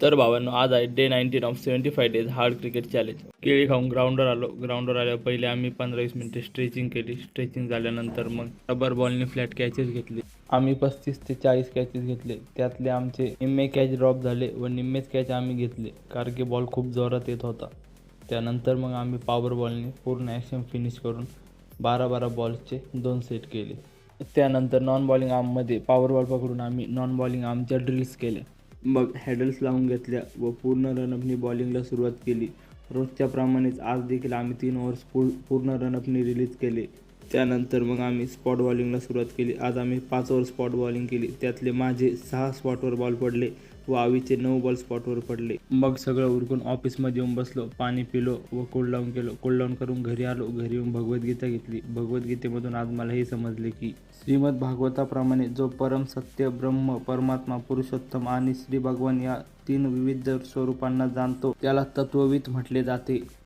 तर भावांनो, आज आहे day 19 of 75 days hard cricket challenge. केळी खाऊन ग्राउंडवर आलो. ग्राउंडवर आल्यावर पहिले आम्ही 15-20 मिनिटे स्ट्रेचिंग केली. स्ट्रेचिंग झाल्यानंतर मग रबर बॉलने फ्लॅट कॅचेस घेतले. आम्ही 35 ते 40 कॅचेस घेतले. त्यातले आमचे निम्मे कॅच ड्रॉप झाले व निम्मेच कॅच आम्ही घेतले, कारण की बॉल खूप जोरात येत होता. त्यानंतर मग आम्ही पॉवर बॉलने पूर्ण ॲक्शन फिनिश करून 12-12 बॉल्सचे 2 सेट केले. त्यानंतर नॉन बॉलिंग आर्ममध्ये पॉवर बॉल पकडून आम्ही नॉन बॉलिंग आर्मच्या ड्रिल्स केल्या. मग हॅडल्स लावून घेतल्या व पूर्ण रनअपनी बॉलिंगला सुरुवात केली. रोजच्याप्रमाणेच आज देखील आम्ही 3 ओव्हर्स पूर्ण रनअपनी रिलीज केले. त्यानंतर मग आम्ही स्पॉट बॉलिंगला सुरुवात केली. आज आम्ही 5 ओव्हर स्पॉट बॉलिंग केली. त्यातले माझे 6 स्पॉटवर बॉल पडले व आवीचे 9 बॉल स्पॉटवर पडले. मग सगळं उरकून ऑफिसमध्ये येऊन बसलो, पाणी पिलो व कूल डाऊन केलं. कूल डाऊन करून घरी आलो. घरी येऊन भगवद्गीता घेतली. भगवद्गीतेमधून आज मला हे समजले की श्रीमद भागवताप्रमाणे जो परम सत्य ब्रह्म, परमात्मा, पुरुषोत्तम आणि श्री भगवान या 3 विविध स्वरूपांना जाणतो त्याला तत्वविद म्हटले जाते.